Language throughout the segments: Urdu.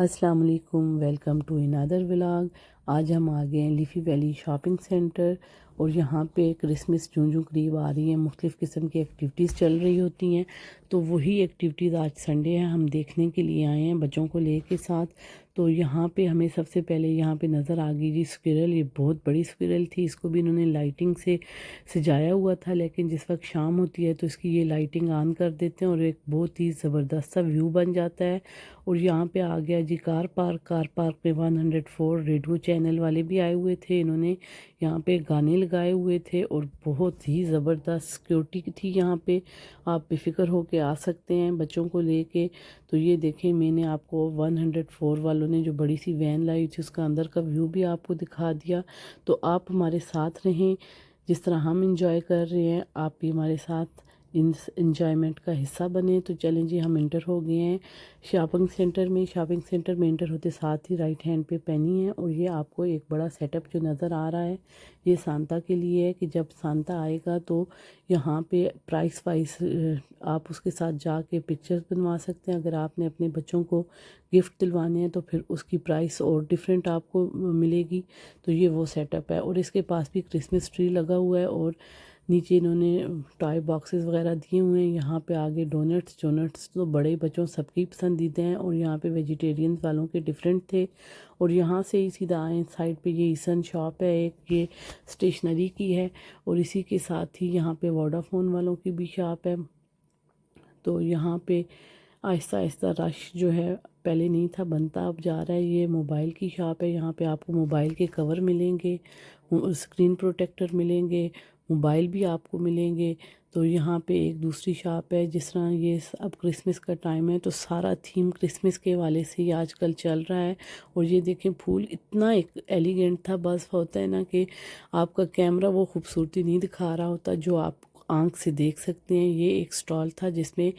السلام علیکم، ویلکم ٹو انادر ولاگ۔ آج ہم آ گئے ہیں لیفی ویلی شاپنگ سینٹر، اور یہاں پہ کرسمس جوں قریب آ رہی ہے، مختلف قسم کی ایکٹیویٹیز چل رہی ہوتی ہیں، تو وہی ایکٹیویٹیز آج سنڈے ہے ہم دیکھنے کے لیے آئے ہیں بچوں کو لے کے ساتھ۔ تو یہاں پہ ہمیں سب سے پہلے یہاں پہ نظر آ گئی جی اسکویرل، یہ بہت بڑی اسکویرل تھی، اس کو بھی انہوں نے لائٹنگ سے سجایا ہوا تھا، لیکن جس وقت شام ہوتی ہے تو اس کی یہ لائٹنگ آن کر دیتے ہیں اور ایک بہت ہی زبردست سا ویو بن جاتا ہے۔ اور یہاں پہ آ گیا جی کار پارک پہ 104 ریڈیو چینل والے بھی آئے ہوئے تھے، انہوں نے یہاں پہ گانے لگائے ہوئے تھے اور بہت ہی زبردست سیکیورٹی تھی یہاں پہ، آپ بے فکر ہو کے آ سکتے ہیں بچوں کو لے کے۔ تو یہ دیکھیں، میں نے آپ کو 104 والوں نے جو بڑی سی وین لائی تھی اس کا اندر کا ویو بھی آپ کو دکھا دیا، تو آپ ہمارے ساتھ رہیں، جس طرح ہم انجوائے کر رہے ہیں آپ بھی ہمارے ساتھ اس انجوائمنٹ کا حصہ بنے۔ تو چلیں جی، ہم انٹر ہو گئے ہیں شاپنگ سینٹر میں انٹر ہوتے ساتھ ہی رائٹ ہینڈ پہ پینی ہے، اور یہ آپ کو ایک بڑا سیٹ اپ جو نظر آ رہا ہے یہ سانتا کے لیے ہے، کہ جب سانتا آئے گا تو یہاں پہ پرائس وائز آپ اس کے ساتھ جا کے پکچرز بنوا سکتے ہیں۔ اگر آپ نے اپنے بچوں کو گفٹ دلوانے ہیں تو پھر اس کی پرائس اور ڈیفرنٹ آپ کو ملے گی، تو یہ وہ سیٹ اپ ہے۔ اور اس کے پاس بھی کرسمس ٹری لگا ہوا ہے، اور نیچے انہوں نے ٹوائے باکسز وغیرہ دیے ہوئے ہیں۔ یہاں پہ آگے ڈونٹس تو بڑے بچوں سب کی پسندیدہ ہیں، اور یہاں پہ ویجیٹیرین والوں کے ڈیفرنٹ تھے۔ اور یہاں سے ہی سیدھا آئیں سائڈ پہ یہ ایسن شاپ ہے ایک، یہ اسٹیشنری کی ہے، اور اسی کے ساتھ ہی یہاں پہ ووڈافون والوں کی بھی شاپ ہے۔ تو یہاں پہ آہستہ آہستہ رش جو ہے پہلے نہیں تھا بنتا، اب جا رہا ہے۔ یہ موبائل کی شاپ ہے، یہاں پہ آپ کو موبائل کے کور ملیں گے، اسکرین پروٹیکٹر ملیں گے، موبائل بھی آپ کو ملیں گے۔ تو یہاں پہ ایک دوسری شاپ ہے، جس طرح یہ اب کرسمس کا ٹائم ہے تو سارا تھیم کرسمس کے والے سے ہی آج کل چل رہا ہے۔ اور یہ دیکھیں پھول اتنا ایک ایلیگنٹ تھا، بس ہوتا ہے نا کہ آپ کا کیمرہ وہ خوبصورتی نہیں دکھا رہا ہوتا جو آپ آنکھ سے دیکھ سکتے ہیں۔ یہ ایک سٹال تھا جس میں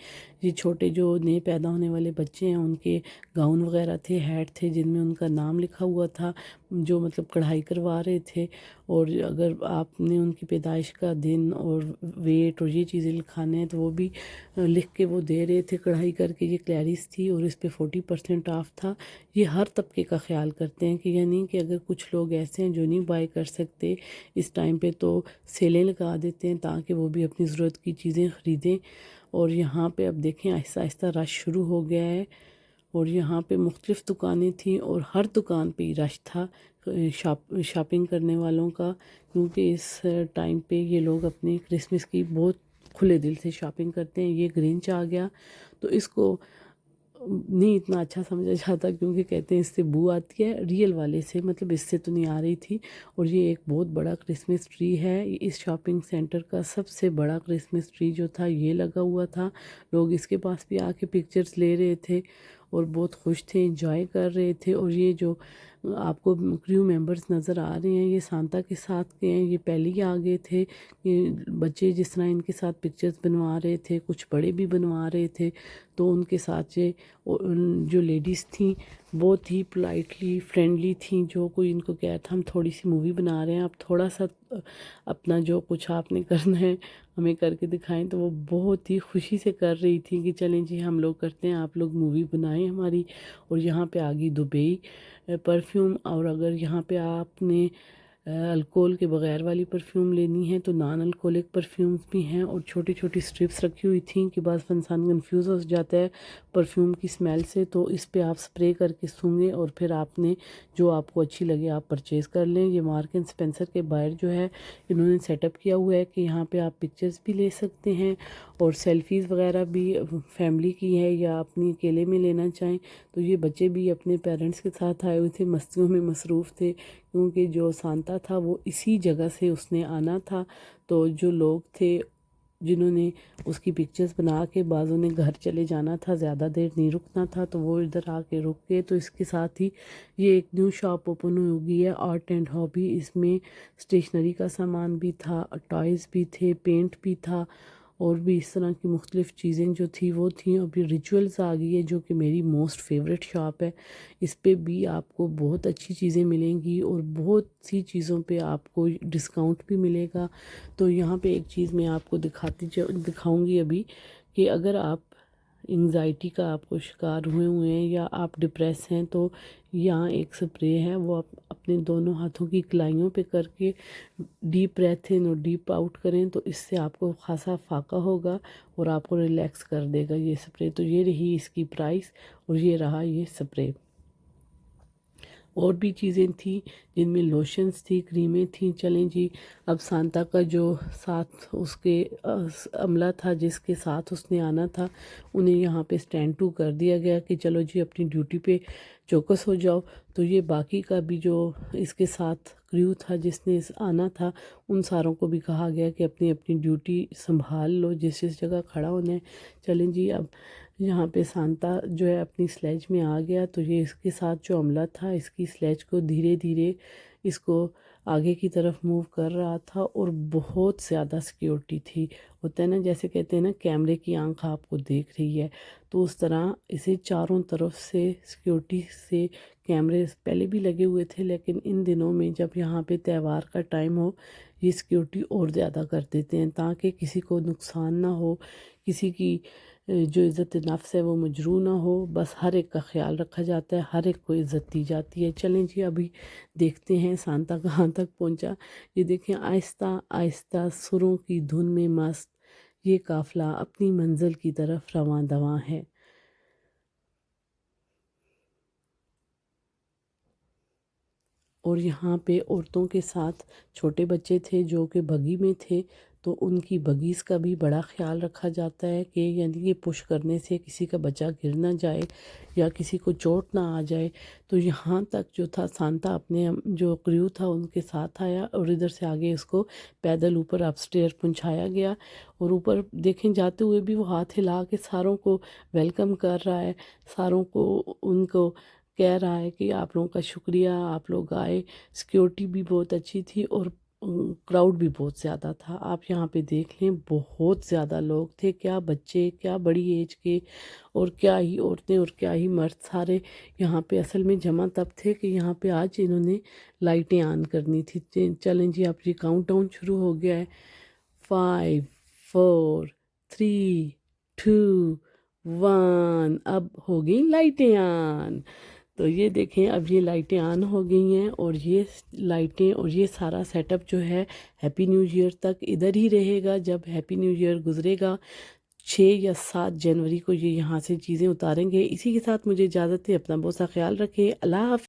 یہ چھوٹے جو نئے پیدا ہونے والے بچے ہیں ان کے گاؤن وغیرہ تھے، ہیٹ تھے جن میں ان کا نام لکھا ہوا تھا، جو مطلب کڑھائی کروا رہے تھے۔ اور اگر آپ نے ان کی پیدائش کا دن اور ویٹ اور یہ چیزیں لکھانے ہیں تو وہ بھی لکھ کے وہ دے رہے تھے کڑھائی کر کے۔ یہ کلیرس تھی اور اس پہ 40% آف تھا۔ یہ ہر طبقے کا خیال کرتے ہیں، کہ یعنی کہ اگر کچھ لوگ ایسے ہیں جو نہیں بائی کر سکتے اس ٹائم پہ تو سیلیں لگا دیتے ہیں تاکہ وہ بھی اپنی ضرورت کی چیزیں خریدیں۔ اور یہاں پہ اب دیکھیں آہستہ آہستہ رش شروع ہو گیا ہے، اور یہاں پہ مختلف دکانیں تھیں اور ہر دکان پہ ہی رش تھا شاپنگ کرنے والوں کا، کیونکہ اس ٹائم پہ یہ لوگ اپنے کرسمس کی بہت کھلے دل سے شاپنگ کرتے ہیں۔ یہ گرینچ آ گیا تو اس کو نہیں اتنا اچھا سمجھا جاتا، کیونکہ کہتے ہیں اس سے بو آتی ہے، ریئل والے سے مطلب اس سے تو نہیں آ رہی تھی۔ اور یہ ایک بہت بڑا کرسمس ٹری ہے، اس شاپنگ سینٹر کا سب سے بڑا کرسمس ٹری جو تھا یہ لگا ہوا تھا۔ لوگ اس کے پاس بھی آ کے پکچرز لے رہے تھے اور بہت خوش تھے، انجوائے کر رہے تھے۔ اور یہ جو آپ کو کریو ممبرز نظر آ رہے ہیں یہ سانتا کے ساتھ کے ہیں، یہ پہلے ہی آ گئے تھے۔ یہ بچے جس طرح ان کے ساتھ پکچرز بنوا رہے تھے، کچھ بڑے بھی بنوا رہے تھے، تو ان کے ساتھ جو لیڈیز تھیں بہت ہی پولائٹلی فرینڈلی تھیں۔ جو کوئی ان کو کہا تھا ہم تھوڑی سی مووی بنا رہے ہیں، آپ تھوڑا سا اپنا جو کچھ آپ نے کرنا ہے ہمیں کر کے دکھائیں، تو وہ بہت ہی خوشی سے کر رہی تھی کہ چلیں جی ہم لوگ کرتے ہیں، آپ لوگ مووی بنائیں ہماری۔ اور یہاں پہ آگئی دبئی پرفیوم، اور اگر یہاں پہ آپ نے الکوہل کے بغیر والی پرفیوم لینی ہے تو نان الکوہلک پرفیومز بھی ہیں، اور چھوٹی چھوٹی سٹرپس رکھی ہوئی تھیں کہ بعض انسان کنفیوز ہو جاتا ہے پرفیوم کی سمیل سے، تو اس پہ آپ سپرے کر کے سونگیں اور پھر آپ نے جو آپ کو اچھی لگے آپ پرچیز کر لیں۔ یہ مارک اینڈ سپینسر کے باہر جو ہے انہوں نے سیٹ اپ کیا ہوا ہے کہ یہاں پہ آپ پکچرز بھی لے سکتے ہیں، اور سیلفیز وغیرہ بھی فیملی کی ہے یا اپنی اکیلے میں لینا چاہیں تو یہ بچے بھی اپنے پیرنٹس کے ساتھ آئے ہوئے تھے، مستیوں میں مصروف تھے، کیونکہ جو سانتا تھا وہ اسی جگہ سے اس نے آنا تھا۔ تو جو لوگ تھے جنہوں نے اس کی پکچرز بنا کے بعضوں نے گھر چلے جانا تھا، زیادہ دیر نہیں رکنا تھا، تو وہ ادھر آ کے رک گئے۔ تو اس کے ساتھ ہی یہ ایک نیو شاپ اوپن ہو گئی ہے، آرٹ اینڈ ہابی۔ اس میں اسٹیشنری کا سامان بھی تھا، ٹوائز بھی تھے، پینٹ بھی تھا، اور بھی اس طرح کی مختلف چیزیں جو تھی وہ تھیں۔ اور بھی ریچولز آ گئی ہے جو کہ میری موسٹ فیوریٹ شاپ ہے، اس پہ بھی آپ کو بہت اچھی چیزیں ملیں گی اور بہت سی چیزوں پہ آپ کو ڈسکاؤنٹ بھی ملے گا۔ تو یہاں پہ ایک چیز میں آپ کو دکھاؤں گی ابھی، کہ اگر آپ انگزائٹی کا آپ کو شکار ہوئے ہیں یا آپ ڈپریس ہیں تو یہاں ایک سپرے ہے، وہ آپ اپنے دونوں ہاتھوں کی کلائیوں پہ کر کے ڈیپ بریتھ ان اور ڈیپ آؤٹ کریں تو اس سے آپ کو خاصا فاقہ ہوگا اور آپ کو ریلیکس کر دے گا یہ سپرے۔ تو یہ رہی اس کی پرائس اور یہ رہا یہ سپرے۔ اور بھی چیزیں تھیں جن میں لوشنز تھی، کریمیں تھیں۔ چلیں جی، اب سانتا کا جو ساتھ اس کے عملہ تھا، جس کے ساتھ اس نے آنا تھا، انہیں یہاں پہ اسٹینڈ ٹو کر دیا گیا کہ چلو جی اپنی ڈیوٹی پہ چوکس ہو جاؤ۔ تو یہ باقی کا بھی جو اس کے ساتھ کریو تھا جس نے آنا تھا، ان ساروں کو بھی کہا گیا کہ اپنی اپنی ڈیوٹی سنبھال لو جس جگہ کھڑا ہونا ہے۔ چلیں جی، اب یہاں پہ سانتا جو ہے اپنی سلیج میں آ گیا تو یہ اس کے ساتھ جو عملہ تھا اس کی سلیج کو دھیرے دھیرے اس کو آگے کی طرف موو کر رہا تھا اور بہت زیادہ سیکیورٹی تھی۔ ہوتا ہے نا، جیسے کہتے ہیں نا کیمرے کی آنکھ آپ کو دیکھ رہی ہے، تو اس طرح اسے چاروں طرف سے سیکیورٹی سے کیمرے پہلے بھی لگے ہوئے تھے، لیکن ان دنوں میں جب یہاں پہ تہوار کا ٹائم ہو یہ سیکیورٹی اور زیادہ کر دیتے ہیں تاکہ کسی کو نقصان نہ ہو، کسی کی جو عزت نفس ہے وہ مجروح نہ ہو، بس ہر ایک کا خیال رکھا جاتا ہے، ہر ایک کو عزت دی جاتی ہے۔ چلیں جی، ابھی دیکھتے ہیں سانتا کہاں تک پہنچا۔ یہ دیکھیں، آہستہ آہستہ سروں کی دھن میں مست یہ قافلہ اپنی منزل کی طرف رواں دواں ہے۔ اور یہاں پہ عورتوں کے ساتھ چھوٹے بچے تھے جو کہ بگی میں تھے، تو ان کی بگیز کا بھی بڑا خیال رکھا جاتا ہے کہ یعنی یہ پش کرنے سے کسی کا بچہ گر نہ جائے یا کسی کو چوٹ نہ آ جائے۔ تو یہاں تک جو تھا سانتا اپنے جو کریو تھا ان کے ساتھ آیا اور ادھر سے آگے اس کو پیدل اوپر اپ سٹیئر پہنچایا گیا، اور اوپر دیکھیں جاتے ہوئے بھی وہ ہاتھ ہلا کے ساروں کو ویلکم کر رہا ہے، ساروں کو ان کو کہہ رہا ہے کہ آپ لوگوں کا شکریہ، آپ لوگ آئے۔ سیکیورٹی بھی بہت اچھی تھی اور کراؤڈ بھی بہت زیادہ تھا۔ آپ یہاں پہ دیکھ لیں، بہت زیادہ لوگ تھے، کیا بچے، کیا بڑی ایج کے، اور کیا ہی عورتیں اور کیا ہی مرد، سارے یہاں پہ اصل میں جمع تب تھے کہ یہاں پہ آج انہوں نے لائٹیں آن کرنی تھی۔ چلیں جی، اب یہ کاؤنٹ ڈاؤن شروع ہو گیا ہے۔ 5 4 3 2 1، اب ہو گئی لائٹیں آن۔ تو یہ دیکھیں، اب یہ لائٹیں آن ہو گئی ہیں اور یہ لائٹیں اور یہ سارا سیٹ اپ جو ہے ہیپی نیو ایئر تک ادھر ہی رہے گا۔ جب ہیپی نیو ایئر گزرے گا 6 یا 7 جنوری کو یہ یہاں سے چیزیں اتاریں گے۔ اسی کے ساتھ مجھے اجازت ہے، اپنا بہت سا خیال رکھیں، اللہ حافظ۔